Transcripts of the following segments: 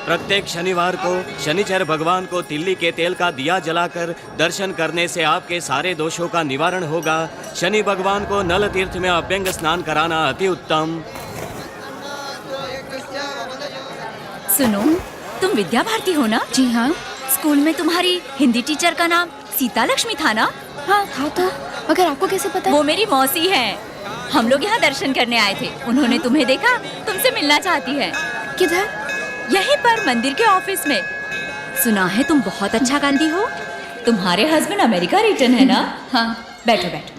प्रत्येक शनिवार को शनिचर भगवान को तिल्ली के तेल का दिया जलाकर दर्शन करने से आपके सारे दोषों का निवारण होगा। शनि भगवान को नल तीर्थ में अभ्यंग स्नान कराना अति उत्तम। सुनो, तुम विद्या भारती हो ना? जी हाँ। स्कूल में तुम्हारी हिंदी टीचर का नाम सीता लक्ष्मी था ना? हाँ था तो, मगर आपको कैसे पता? वो मेरी मौसी है। हम लोग यहाँ दर्शन करने आए थे। उन्होंने तुम्हें देखा, तुमसे मिलना चाहती है। किधर? यहीं पर मंदिर के ऑफिस में। सुना है तुम बहुत अच्छा गाती हो। तुम्हारे हस्बैंड अमेरिका रिटर्न है ना? हाँ, बैठो बैठो।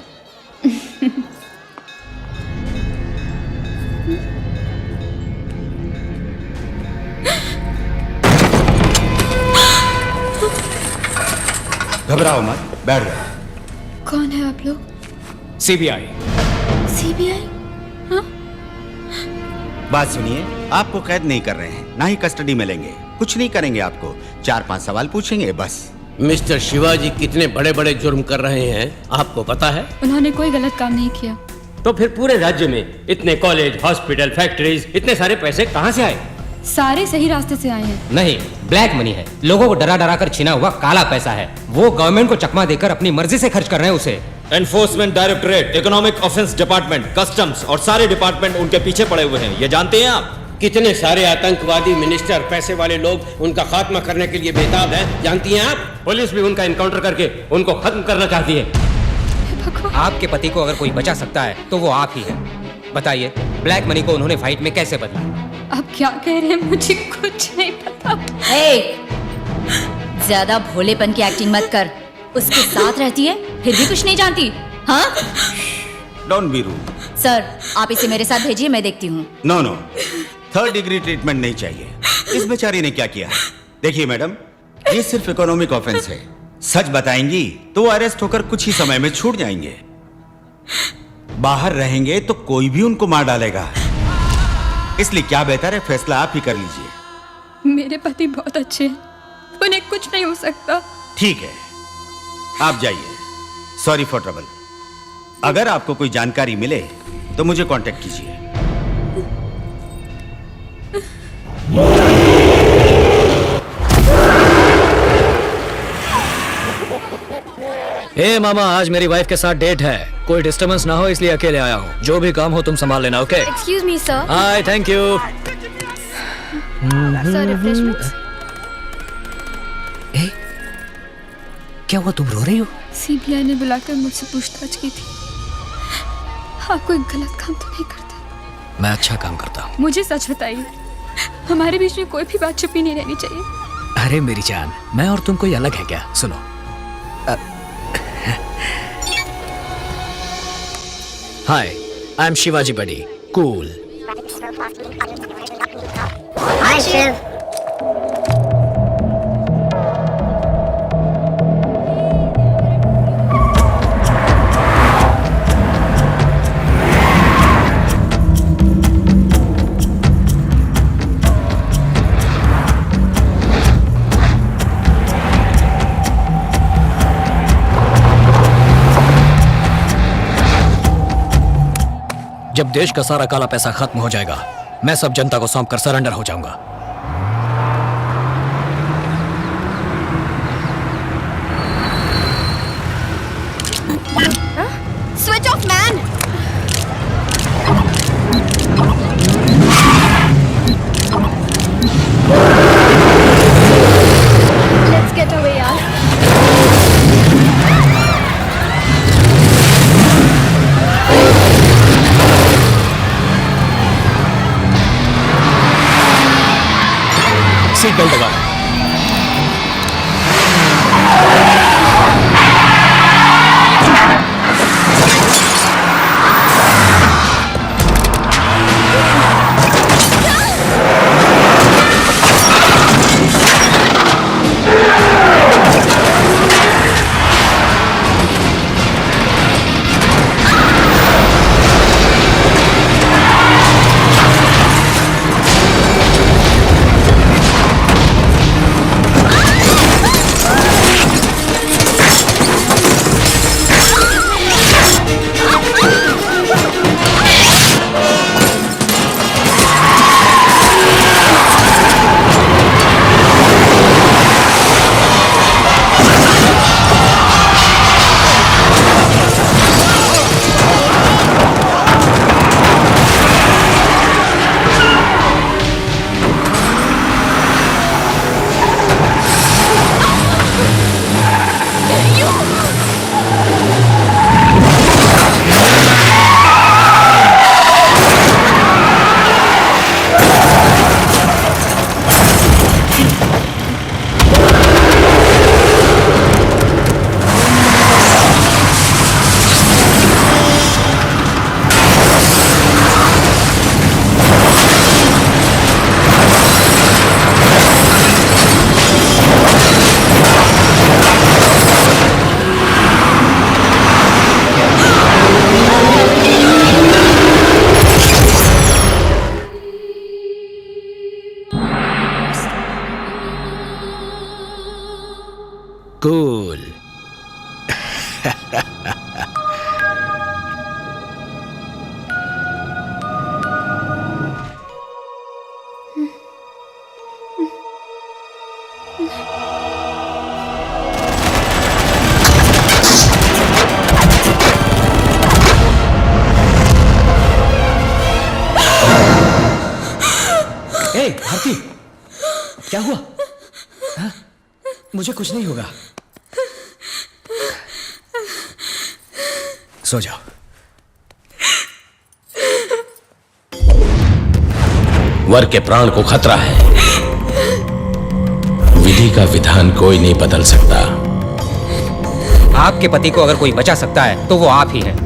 घबराओ मत, बैठ जाओ। कौन है आप लोग? सीबीआई। सीबीआई? हाँ? बात सुनिए, आपको कैद नहीं कर रहे हैं, ना ही कस्टडी में लेंगे। कुछ नहीं करेंगे आपको, 4-5 सवाल पूछेंगे बस। मिस्टर शिवाजी कितने बड़े बड़े जुर्म कर रहे हैं आपको पता है? उन्होंने कोई गलत काम नहीं किया। तो फिर पूरे राज्य में इतने कॉलेज, हॉस्पिटल, फैक्ट्रीज, इतने सारे पैसे कहाँ से आए? सारे सही रास्ते से आए हैं। नहीं, ब्लैक मनी है। लोगों को डरा डरा कर छीना हुआ काला पैसा है। वो गवर्नमेंट को चकमा देकर अपनी मर्जी से खर्च कर रहे हैं उसे। Enforcement directorate, economic offence department, customs और सारे डिपार्टमेंट उनके पीछे पड़े हुए हैं। ये जानते हैं आप? कितने सारे आतंकवादी, मिनिस्टर, पैसे वाले लोग उनका खात्मा करने के लिए बेताब हैं, जानती हैं आप? पुलिस भी उनका इनकाउंटर करके उनको खत्म करना चाहती है। आपके पति को अगर कोई बचा सकता है तो वो आप ही है। बताइए, ब्लैक मनी को उन्होंने फाइट में कैसे बदला? आप क्या कह रहे हैं? मुझे कुछ नहीं पता। ज्यादा भोलेपन की एक्टिंग मत कर। उसके साथ रहती है, फिर भी कुछ नहीं जानती। हाँ? Don't be rude. सर, आप इसे मेरे साथ भेजिए, मैं देखती हूँ। No no, 3rd degree treatment नहीं चाहिए। इस बेचारी ने क्या किया? देखिए मैडम, ये सिर्फ इकोनॉमिक ऑफेंस है। सच बताएंगी तो अरेस्ट होकर कुछ ही समय में छूट जाएंगे। बाहर रहेंगे तो कोई भी उनको मार डालेगा। इसलिए क्या बेहतर है, फैसला आप ही कर लीजिए। मेरे पति बहुत अच्छे हैं, उन्हें कुछ नहीं हो सकता। ठीक है, आप जाइए। Sorry for trouble. अगर आपको कोई जानकारी मिले तो मुझे कांटेक्ट कीजिए। हे मामा, आज मेरी वाइफ के साथ डेट है। कोई डिस्टर्बेंस ना हो इसलिए अकेले आया हूँ। जो भी काम हो तुम संभाल लेना, okay? Excuse me sir. Hi, thank you. Sir, refreshments. क्या हुआ, तुम रो रही हो? सीबीआई ने बुलाकर मुझसे पूछताछ की थी। आप कोई गलत काम तो नहीं करते? मैं अच्छा काम करता हूँ। मुझे सच बताइए, हमारे बीच में कोई भी बात छुपी नहीं रहनी चाहिए। अरे मेरी जान, मैं और तुम कोई अलग है क्या? सुनो, hi, I am Shivaji buddy, cool. Hi Shiv. जब देश का सारा काला पैसा खत्म हो जाएगा, मैं सब जनता को सौंप कर सरेंडर हो जाऊंगा। Switch off man. Let's get away यार। सीट बेल्ट लगाओ। कूल। ए, भारती, क्या हुआ? हाँ? मुझे कुछ नहीं होगा। सो जाओ। वर के प्राण को खतरा है। विधि का विधान कोई नहीं बदल सकता। आपके पति को अगर कोई बचा सकता है तो वो आप ही हैं।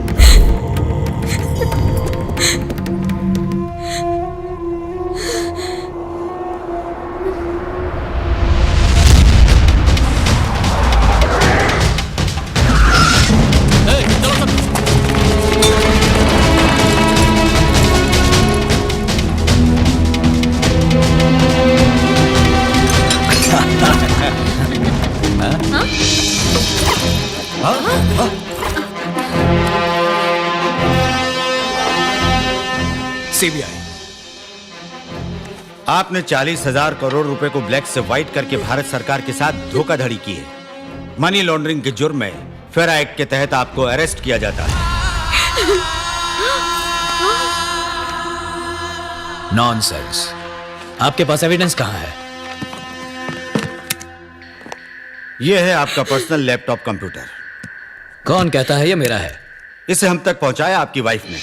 सीबीआई, आपने 40,000 करोड़ रुपए को ब्लैक से व्हाइट करके भारत सरकार के साथ धोखाधड़ी की है। मनी लॉन्ड्रिंग के जुर्म में फेरा एक्ट के तहत आपको अरेस्ट किया जाता है। नॉनसेंस। आपके पास एविडेंस कहां है? यह है आपका पर्सनल लैपटॉप कंप्यूटर। कौन कहता है ये मेरा है? इसे हम तक पहुंचाया आपकी वाइफ ने।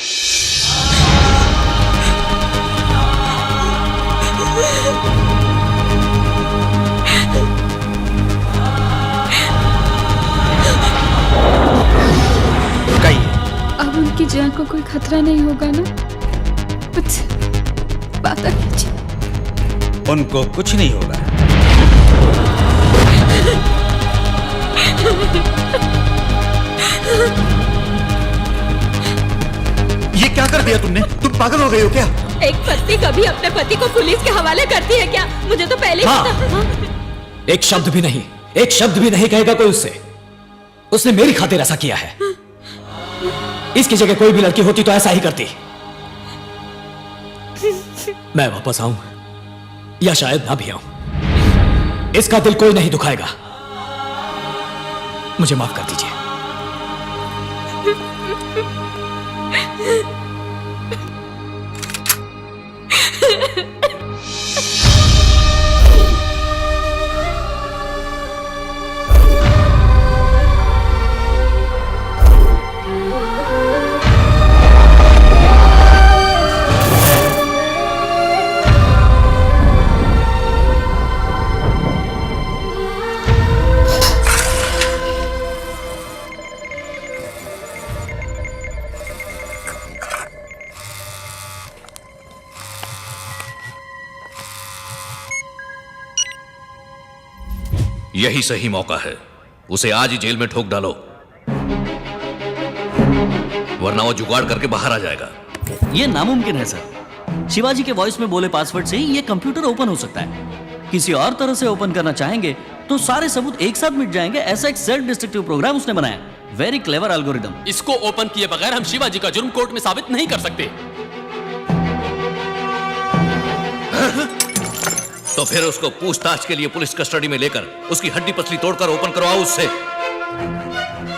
अब उनकी जान को कोई खतरा नहीं होगा ना? कुछ बात कीजिए। उनको कुछ नहीं होगा। ये क्या कर दिया तुमने? तुम पागल हो गई हो क्या? एक पत्नी कभी अपने पति को पुलिस के हवाले करती है क्या? मुझे तो पहले हाँ। पता। एक शब्द भी नहीं, एक शब्द भी नहीं कहेगा कोई उससे। उसने मेरी खातिर ऐसा किया है। इसकी जगह कोई भी लड़की होती तो ऐसा ही करती। मैं वापस आऊं या शायद ना भी आऊं, इसका दिल कोई नहीं दुखाएगा। मुझे माफ कर दीजिए। यही सही मौका है। उसे आज ही जेल में ठोक डालो, वरना वो जुगाड़ करके बाहर आ जाएगा। ये नामुमकिन है सर। शिवाजी के वॉइस में बोले पासवर्ड से ही ये कंप्यूटर ओपन हो सकता है। किसी और तरह से ओपन करना चाहेंगे तो सारे सबूत एक साथ मिट जाएंगे। ऐसा एक सेल्फ डिस्ट्रक्टिव प्रोग्राम उसने बनाया। Very clever algorithm. इसको ओपन किए बगैर हम शिवाजी का जुर्म कोर्ट में साबित नहीं कर सकते। तो फिर उसको पूछताछ के लिए पुलिस कस्टडी में लेकर उसकी हड्डी पसली तोड़कर ओपन करवाओ उससे।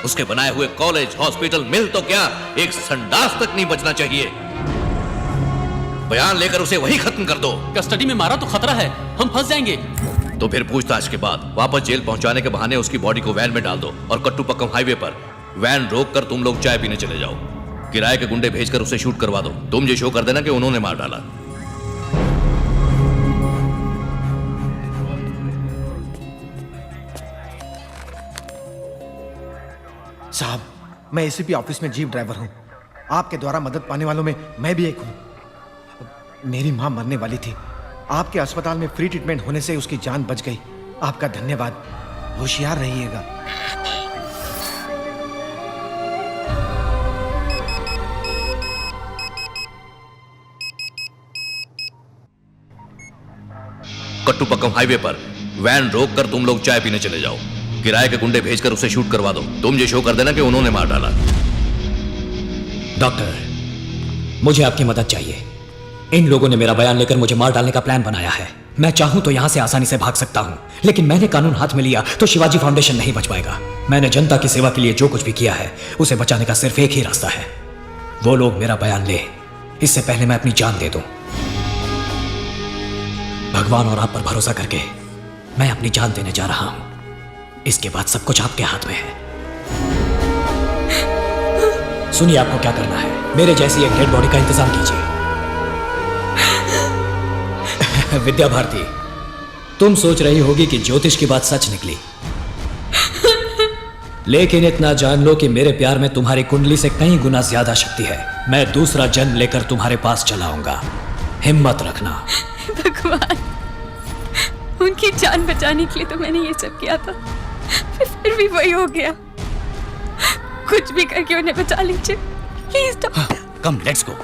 उसके बनाए हुए कॉलेज, हॉस्पिटल, मिल तो क्या, एक संडास तक नहीं बचना चाहिए। बयान लेकर उसे वही खत्म कर दो। कस्टडी में मारा तो खतरा है, हम फंस जाएंगे। तो फिर पूछताछ के बाद वापस जेल पहुंचाने के बहाने उसकी बॉडी को वैन में डाल दो और कट्टुपक्कम हाईवे पर वैन रोककर तुम लोग चाय पीने चले जाओ। किराए के गुंडे भेजकर उसे शूट करवा दो। तुम ये शो कर देना कि उन्होंने मार डाला। साहब, मैं एसीपी ऑफिस में जीप ड्राइवर हूं। आपके द्वारा मदद पाने वालों में मैं भी एक हूं। मेरी मां मरने वाली थी। आपके अस्पताल में फ्री ट्रीटमेंट होने से उसकी जान बच गई। आपका धन्यवाद। होशियार रहिएगा। कट्टुपक्कम हाईवे पर वैन रोककर तुम लोग चाय पीने चले जाओ। किराए के गुंडे भेजकर उसे शूट करवा दो। तुम ये शो कर देना कि उन्होंने मार डाला। डॉक्टर, मुझे आपकी मदद चाहिए। इन लोगों ने मेरा बयान लेकर मुझे मार डालने का प्लान बनाया है। मैं चाहूं तो यहां से आसानी से भाग सकता हूं, लेकिन मैंने कानून हाथ में लिया तो शिवाजी फाउंडेशन नहीं बच पाएगा। मैंने जनता की सेवा के लिए जो कुछ भी किया है उसे बचाने का सिर्फ एक ही रास्ता है, वो लोग मेरा बयान ले, इससे पहले मैं अपनी जान दे दूं। भगवान और आप पर भरोसा करके मैं अपनी जान देने जा रहा हूं। इसके बाद सब कुछ आपके हाथ में है। सुनिए, आपको क्या करना है। मेरे जैसी एक डेड बॉडी का इंतजाम कीजिए। विद्या भारती, तुम सोच रही होगी कि ज्योतिष की बात सच निकली, लेकिन इतना जान लो कि मेरे प्यार में तुम्हारी कुंडली से कई गुना ज्यादा शक्ति है। मैं दूसरा जन्म लेकर तुम्हारे पास चला आऊंगा, हिम्मत रखना। भगवान, उनकी जान बचाने के लिए तो मैंने ये सब किया था, फिर भी वही हो गया। कुछ भी करके उन्हें बचा लीजिए please. Come, let's go.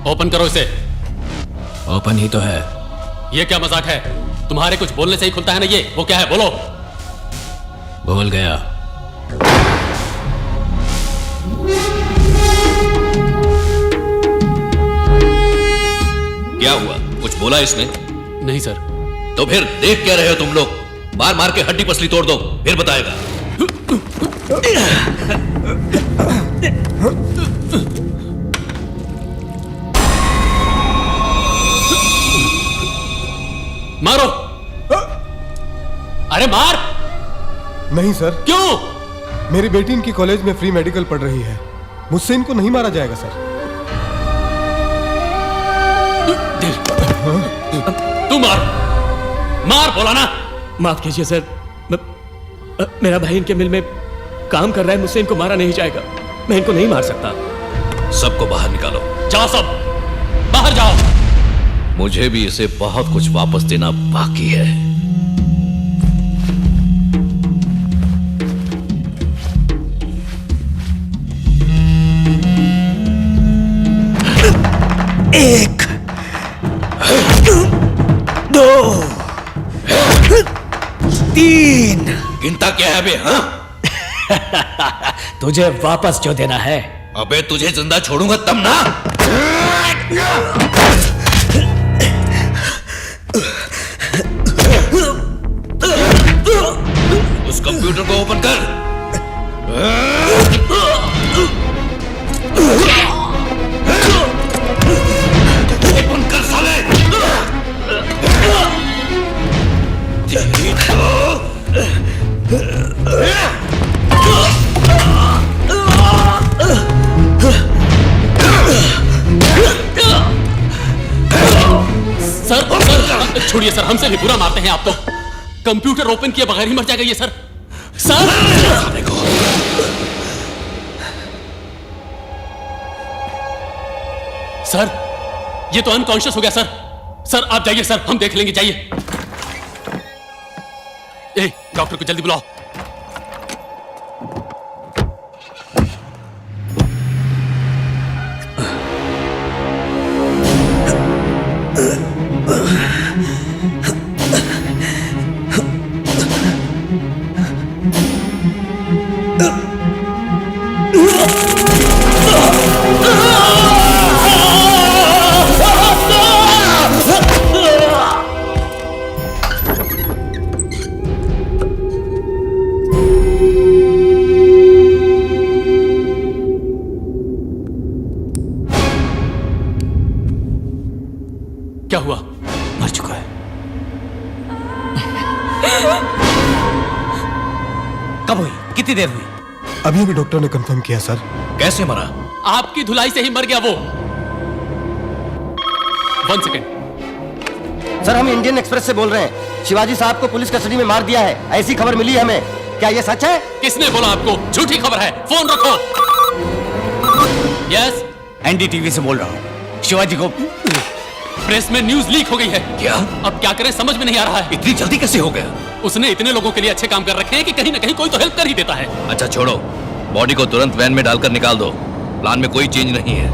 Open करो इसे। ओपन ही तो है। ये क्या मजाक है? तुम्हारे कुछ बोलने से ही खुलता है ना ये। वो क्या है, बोलो। भूल गया। क्या हुआ? कुछ बोला इसने? नहीं सर। तो फिर देख क्या रहे हो तुम लोग? मार मार के हड्डी पसली तोड़ दो, फिर बताएगा। मारो। अरे मार। नहीं सर। क्यों? मेरी बेटी इनकी कॉलेज में फ्री मेडिकल पढ़ रही है, मुझसे इनको नहीं मारा जाएगा सर। तू मार, मार बोला ना। माफ कीजिए सर, मेरा भाई इनके मिल में काम कर रहा है, मुझसे इनको मारा नहीं जाएगा। मैं इनको नहीं मार सकता। सबको बाहर निकालो। जाओ सब बाहर जाओ। मुझे भी इसे बहुत कुछ वापस देना बाकी है। एक, दो, तीन। गिनता क्या है बे? हाँ? तुझे वापस जो देना है। अबे तुझे जिंदा छोड़ूंगा तब ना। उस कंप्यूटर को ओपन कर। ओपन कर साले। सर छोड़िए सर, हमसे भी बुरा मारते हैं आप तो। कंप्यूटर ओपन किए बगैर ही मर जाएगा ये सर। सर सर ये तो अनकॉन्शियस हो गया सर। सर आप जाइए सर, हम देख लेंगे, जाइए। ए डॉक्टर को जल्दी बुलाओ। क्या हुआ? मर चुका है। कब हुई? कितनी देर हुई? अभी अभी डॉक्टर ने कंफर्म किया सर। कैसे मरा? आपकी धुलाई से ही मर गया वो। 1 सेकेंड। सर, हम इंडियन एक्सप्रेस से बोल रहे हैं। शिवाजी साहब को पुलिस कस्टडी में मार दिया है, ऐसी खबर मिली है हमें। क्या ये सच है? किसने बोला आपको? झूठी खबर है। फोन रखो। यस, एनडीटीवी से बोल रहा हूँ। शिवाजी को प्रेस में न्यूज लीक हो गई है। क्या? अब क्या करें समझ में नहीं आ रहा है। इतनी जल्दी कैसे हो गया? उसने इतने लोगों के लिए अच्छे काम कर रखे हैं कि कहीं ना कहीं कोई तो हेल्प कर ही देता है। अच्छा छोड़ो, बॉडी को तुरंत वैन में डालकर निकाल दो। प्लान में कोई चेंज नहीं है।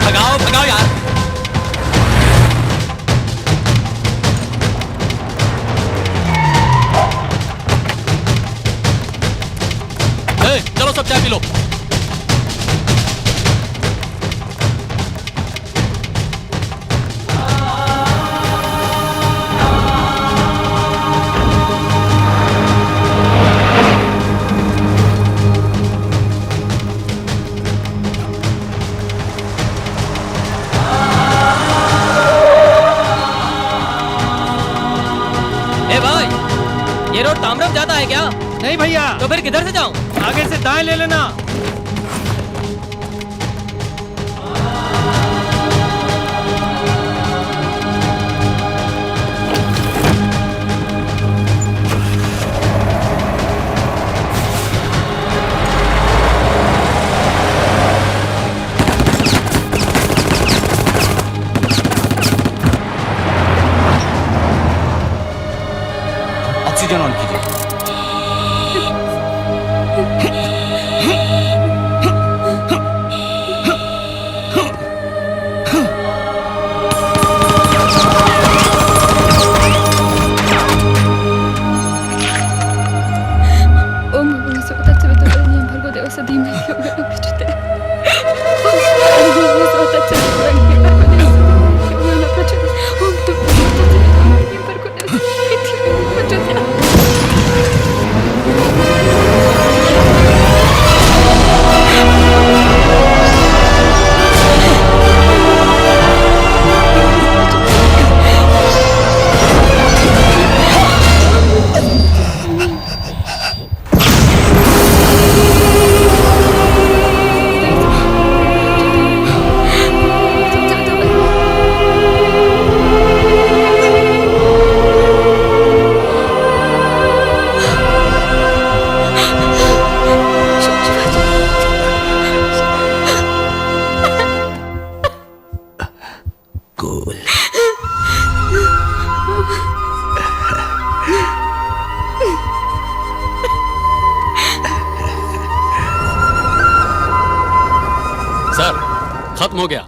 भगाओ भगाओ यार। चलो सब चाय पी लो। ए भाई, ये रोड तामरम जाता है क्या? नहीं भैया। तो फिर किधर से जाऊं? आगे से दाएं ले लेना। ऑक्सीजन ऑन कीजिए। ओम भगवान सर्वतत्सवितुर्वरेण्यं भर्गो देवस्य धीमहि धियो यो न प्रचोदयात्। ओम भगवान सर्वतत्सवितुर्वरेण्यं भर्गो देवस्य धीमहि धियो यो न प्रचोदयात्। ओम सर्वतत्सवितुर्वरेण्यं भर्गो देवस्य धीमहि धियो यो न प्रचोदयात्। सर, खत्म हो गया।